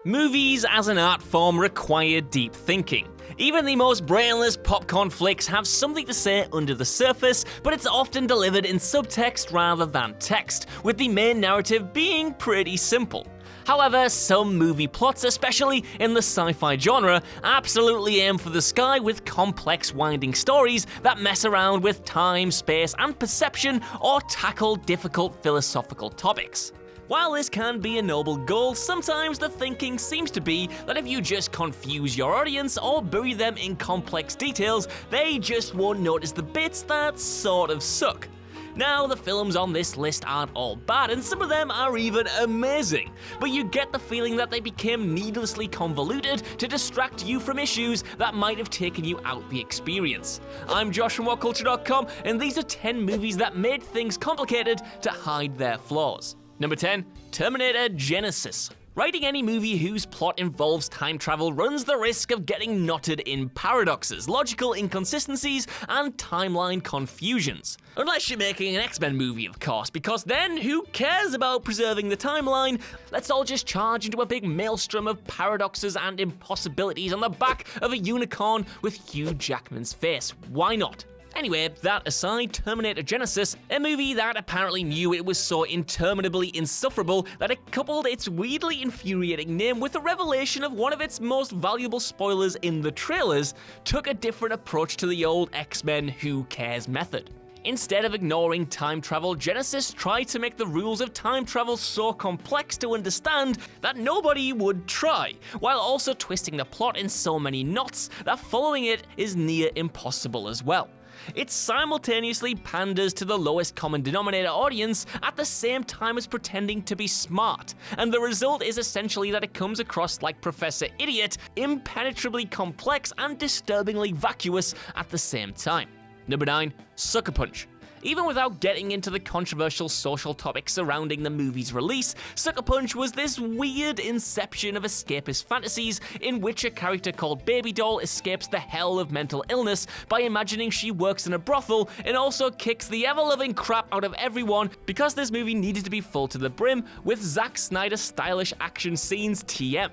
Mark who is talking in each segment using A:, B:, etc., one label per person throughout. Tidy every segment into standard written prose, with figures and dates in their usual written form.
A: Movies as an art form require deep thinking. Even the most brainless popcorn flicks have something to say under the surface, but it's often delivered in subtext rather than text, with the main narrative being pretty simple. However, some movie plots, especially in the sci-fi genre, absolutely aim for the sky with complex winding stories that mess around with time, space, and perception or tackle difficult philosophical topics. While this can be a noble goal, sometimes the thinking seems to be that if you just confuse your audience or bury them in complex details, they just won't notice the bits that sort of suck. Now, the films on this list aren't all bad, and some of them are even amazing, but you get the feeling that they became needlessly convoluted to distract you from issues that might have taken you out the experience. I'm Josh from WhatCulture.com, and these are 10 movies that made things complicated to hide their flaws. Number 10, Terminator Genisys. Writing any movie whose plot involves time travel runs the risk of getting knotted in paradoxes, logical inconsistencies, and timeline confusions. Unless you're making an X-Men movie, of course, because then who cares about preserving the timeline? Let's all just charge into a big maelstrom of paradoxes and impossibilities on the back of a unicorn with Hugh Jackman's face. Why not? Anyway, that aside, Terminator Genisys, a movie that apparently knew it was so interminably insufferable that it coupled its weirdly infuriating name with the revelation of one of its most valuable spoilers in the trailers, took a different approach to the old X-Men who cares method. Instead of ignoring time travel, Genisys tried to make the rules of time travel so complex to understand that nobody would try, while also twisting the plot in so many knots that following it is near impossible as well. It simultaneously panders to the lowest common denominator audience at the same time as pretending to be smart, and the result is essentially that it comes across like Professor Idiot, impenetrably complex and disturbingly vacuous at the same time. Number 9, Sucker Punch. Even without getting into the controversial social topics surrounding the movie's release, Sucker Punch was this weird inception of escapist fantasies in which a character called Baby Doll escapes the hell of mental illness by imagining she works in a brothel and also kicks the ever-loving crap out of everyone because this movie needed to be full to the brim with Zack Snyder's stylish action scenes TM.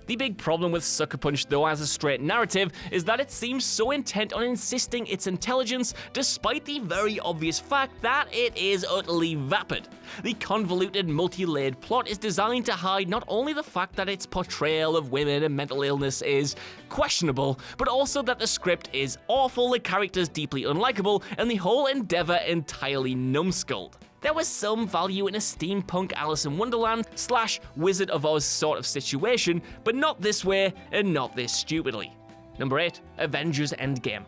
A: The big problem with Sucker Punch, though, as a straight narrative, is that it seems so intent on insisting its intelligence, despite the very obvious fact that it is utterly vapid. The convoluted, multi-layered plot is designed to hide not only the fact that its portrayal of women and mental illness is questionable, but also that the script is awful, the characters deeply unlikable, and the whole endeavor entirely numbskulled. There was some value in a steampunk Alice in Wonderland / Wizard of Oz sort of situation, but not this way and not this stupidly. Number 8, Avengers Endgame.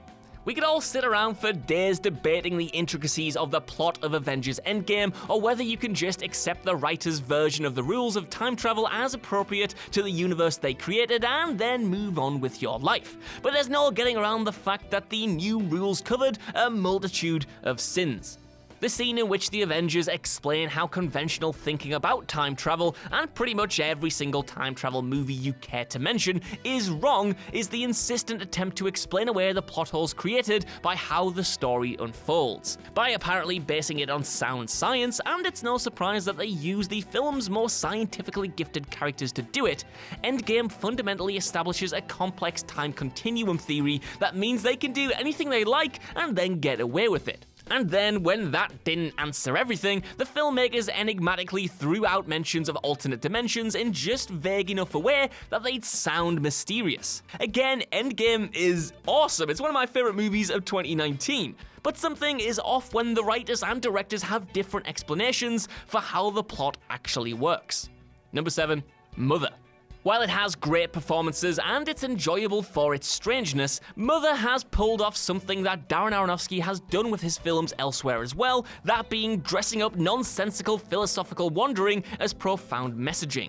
A: We could all sit around for days debating the intricacies of the plot of Avengers Endgame, or whether you can just accept the writer's version of the rules of time travel as appropriate to the universe they created and then move on with your life. But there's no getting around the fact that the new rules covered a multitude of sins. The scene in which the Avengers explain how conventional thinking about time travel, and pretty much every single time travel movie you care to mention, is wrong, is the insistent attempt to explain away the plot holes created by how the story unfolds, by apparently basing it on sound science, and it's no surprise that they use the film's more scientifically gifted characters to do it. Endgame fundamentally establishes a complex time continuum theory that means they can do anything they like and then get away with it. And then, when that didn't answer everything, the filmmakers enigmatically threw out mentions of alternate dimensions in just vague enough a way that they'd sound mysterious. Again, Endgame is awesome. It's one of my favorite movies of 2019. But something is off when the writers and directors have different explanations for how the plot actually works. Number 7, Mother. While it has great performances and it's enjoyable for its strangeness, Mother has pulled off something that Darren Aronofsky has done with his films elsewhere as well, that being dressing up nonsensical philosophical wandering as profound messaging.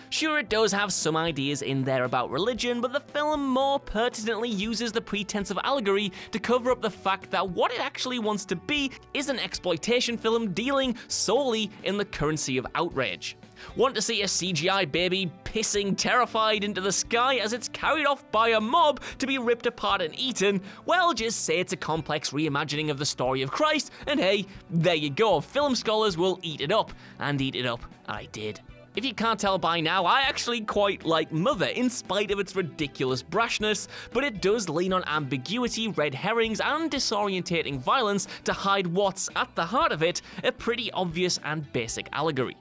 A: Sure, it does have some ideas in there about religion, but the film more pertinently uses the pretense of allegory to cover up the fact that what it actually wants to be is an exploitation film dealing solely in the currency of outrage. Want to see a CGI baby pissing terrified into the sky as it's carried off by a mob to be ripped apart and eaten? Well, just say it's a complex reimagining of the story of Christ, and hey, there you go, film scholars will eat it up, and eat it up I did. If you can't tell by now, I actually quite like Mother in spite of its ridiculous brashness, but it does lean on ambiguity, red herrings, and disorientating violence to hide what's, at the heart of it, a pretty obvious and basic allegory.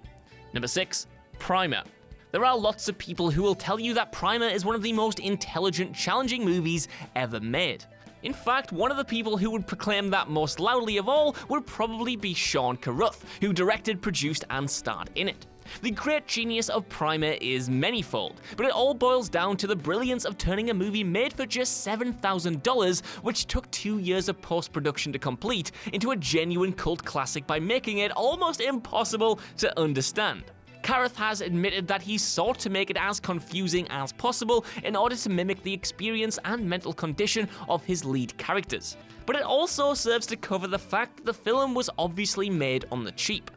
A: Number 6. Primer. There are lots of people who will tell you that Primer is one of the most intelligent, challenging movies ever made. In fact, one of the people who would proclaim that most loudly of all would probably be Sean Carruth, who directed, produced, and starred in it. The great genius of Primer is manifold, but it all boils down to the brilliance of turning a movie made for just $7,000, which took 2 years of post-production to complete, into a genuine cult classic by making it almost impossible to understand. Carruth has admitted that he sought to make it as confusing as possible in order to mimic the experience and mental condition of his lead characters. But it also serves to cover the fact that the film was obviously made on the cheap.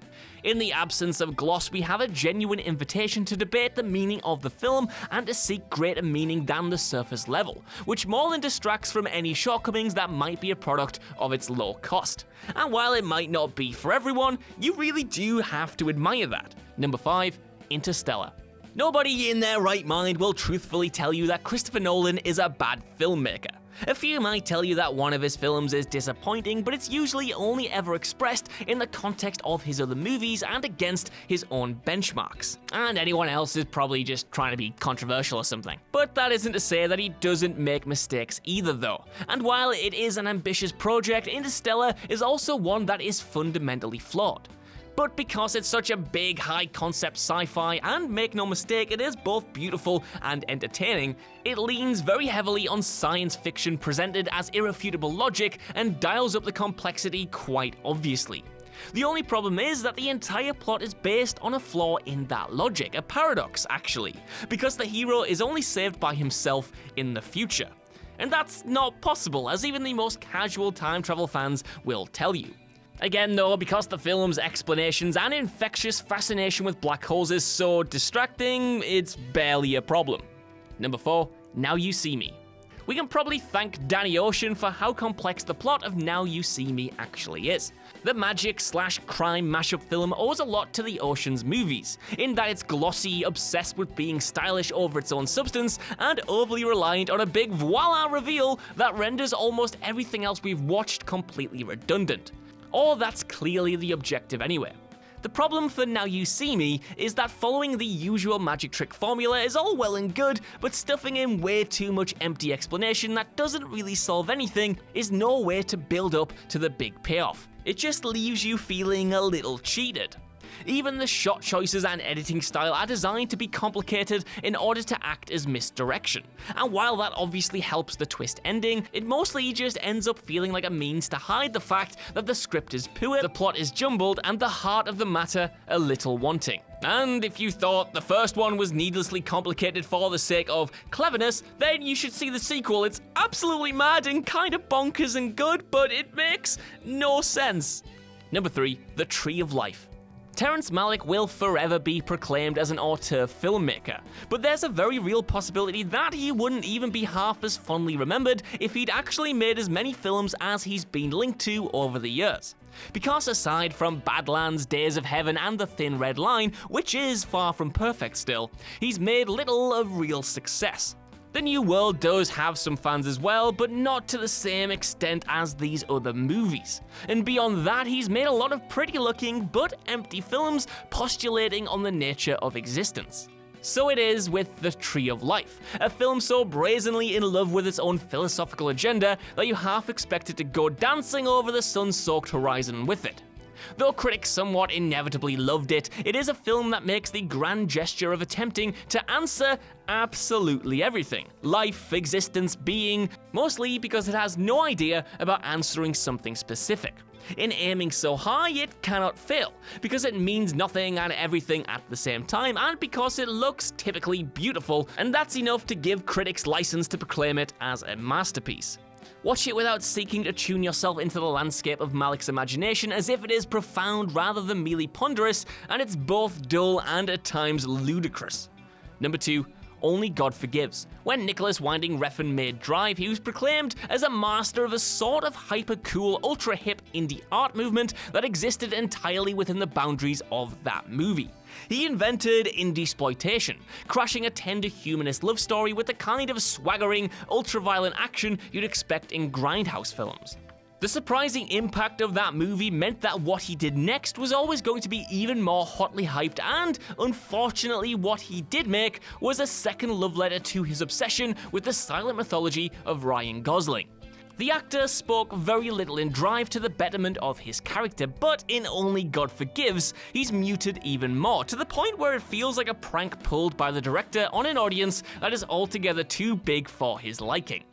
A: In the absence of gloss, we have a genuine invitation to debate the meaning of the film and to seek greater meaning than the surface level, which more than distracts from any shortcomings that might be a product of its low cost. And while it might not be for everyone, you really do have to admire that. Number 5. Interstellar. Nobody in their right mind will truthfully tell you that Christopher Nolan is a bad filmmaker. A few might tell you that one of his films is disappointing, but it's usually only ever expressed in the context of his other movies and against his own benchmarks. And anyone else is probably just trying to be controversial or something. But that isn't to say that he doesn't make mistakes either though. And while it is an ambitious project, Interstellar is also one that is fundamentally flawed. But because it's such a big, high-concept sci-fi, and make no mistake, it is both beautiful and entertaining, it leans very heavily on science fiction presented as irrefutable logic and dials up the complexity quite obviously. The only problem is that the entire plot is based on a flaw in that logic, a paradox actually, because the hero is only saved by himself in the future. And that's not possible, as even the most casual time travel fans will tell you. Again though, because the film's explanations and infectious fascination with black holes is so distracting, it's barely a problem. Number 4. Now You See Me. We can probably thank Danny Ocean for how complex the plot of Now You See Me actually is. The magic/crime mashup film owes a lot to the Ocean's movies, in that it's glossy, obsessed with being stylish over its own substance, and overly reliant on a big voila reveal that renders almost everything else we've watched completely redundant. Or that's clearly the objective anyway. The problem for Now You See Me is that following the usual magic trick formula is all well and good, but stuffing in way too much empty explanation that doesn't really solve anything is no way to build up to the big payoff. It just leaves you feeling a little cheated. Even the shot choices and editing style are designed to be complicated in order to act as misdirection. And while that obviously helps the twist ending, it mostly just ends up feeling like a means to hide the fact that the script is poor, the plot is jumbled, and the heart of the matter a little wanting. And if you thought the first one was needlessly complicated for the sake of cleverness, then you should see the sequel. It's absolutely mad and kind of bonkers and good, but it makes no sense. Number 3. The Tree of Life. Terrence Malick will forever be proclaimed as an auteur filmmaker, but there's a very real possibility that he wouldn't even be half as fondly remembered if he'd actually made as many films as he's been linked to over the years. Because aside from Badlands, Days of Heaven, and The Thin Red Line, which is far from perfect still, he's made little of real success. The New World does have some fans as well, but not to the same extent as these other movies. And beyond that, he's made a lot of pretty looking but empty films postulating on the nature of existence. So it is with The Tree of Life, a film so brazenly in love with its own philosophical agenda that you half expect it to go dancing over the sun-soaked horizon with it. Though critics somewhat inevitably loved it, it is a film that makes the grand gesture of attempting to answer absolutely everything. Life, existence, being, mostly because it has no idea about answering something specific. In aiming so high, it cannot fail, because it means nothing and everything at the same time, and because it looks typically beautiful, and that's enough to give critics license to proclaim it as a masterpiece. Watch it without seeking to tune yourself into the landscape of Malick's imagination as if it is profound rather than merely ponderous, and it's both dull and at times ludicrous. Number 2. Only God Forgives. When Nicholas Winding Refn made Drive, he was proclaimed as a master of a sort of hyper-cool, ultra-hip indie art movement that existed entirely within the boundaries of that movie. He invented indie-sploitation, crashing a tender humanist love story with the kind of swaggering, ultra-violent action you'd expect in grindhouse films. The surprising impact of that movie meant that what he did next was always going to be even more hotly hyped, and unfortunately what he did make was a second love letter to his obsession with the silent mythology of Ryan Gosling. The actor spoke very little in Drive to the betterment of his character, but in Only God Forgives, he's muted even more, to the point where it feels like a prank pulled by the director on an audience that is altogether too big for his liking.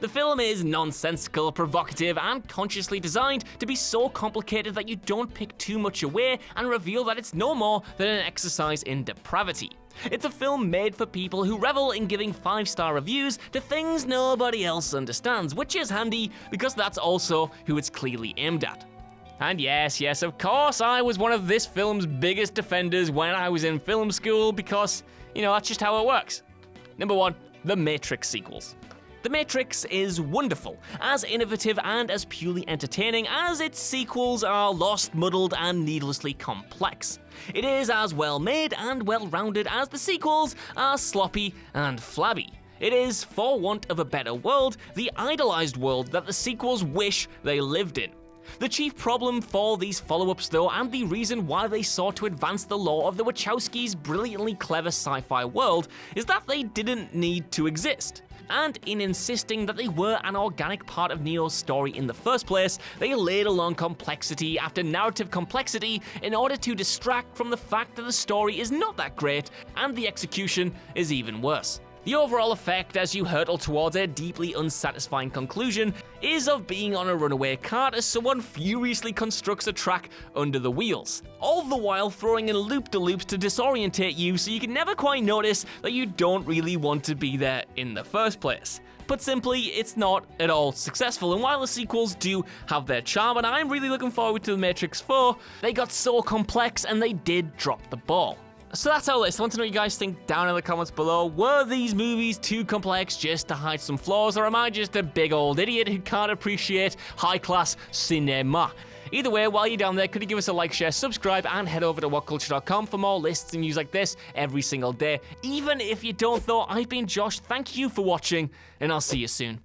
A: The film is nonsensical, provocative, and consciously designed to be so complicated that you don't pick too much away and reveal that it's no more than an exercise in depravity. It's a film made for people who revel in giving 5-star reviews to things nobody else understands, which is handy because that's also who it's clearly aimed at. And yes, of course, I was one of this film's biggest defenders when I was in film school because, that's just how it works. Number 1, the Matrix sequels. The Matrix is wonderful, as innovative and as purely entertaining as its sequels are lost, muddled, and needlessly complex. It is as well made and well-rounded as the sequels are sloppy and flabby. It is, for want of a better word, the idolized world that the sequels wish they lived in. The chief problem for these follow-ups though, and the reason why they sought to advance the lore of the Wachowskis' brilliantly clever sci-fi world, is that they didn't need to exist. And in insisting that they were an organic part of Neo's story in the first place, they laid along complexity after narrative complexity in order to distract from the fact that the story is not that great, and the execution is even worse. The overall effect as you hurtle towards a deeply unsatisfying conclusion is of being on a runaway cart as someone furiously constructs a track under the wheels, all the while throwing in loop-de-loops to disorientate you so you can never quite notice that you don't really want to be there in the first place. Put simply, it's not at all successful, and while the sequels do have their charm, and I'm really looking forward to The Matrix 4, they got so complex and they did drop the ball. So that's our list. I want to know what you guys think down in the comments below. Were these movies too complex just to hide some flaws, or am I just a big old idiot who can't appreciate high-class cinema? Either way, while you're down there, could you give us a like, share, subscribe, and head over to whatculture.com for more lists and news like this every single day. Even if you don't though, I've been Josh, thank you for watching, and I'll see you soon.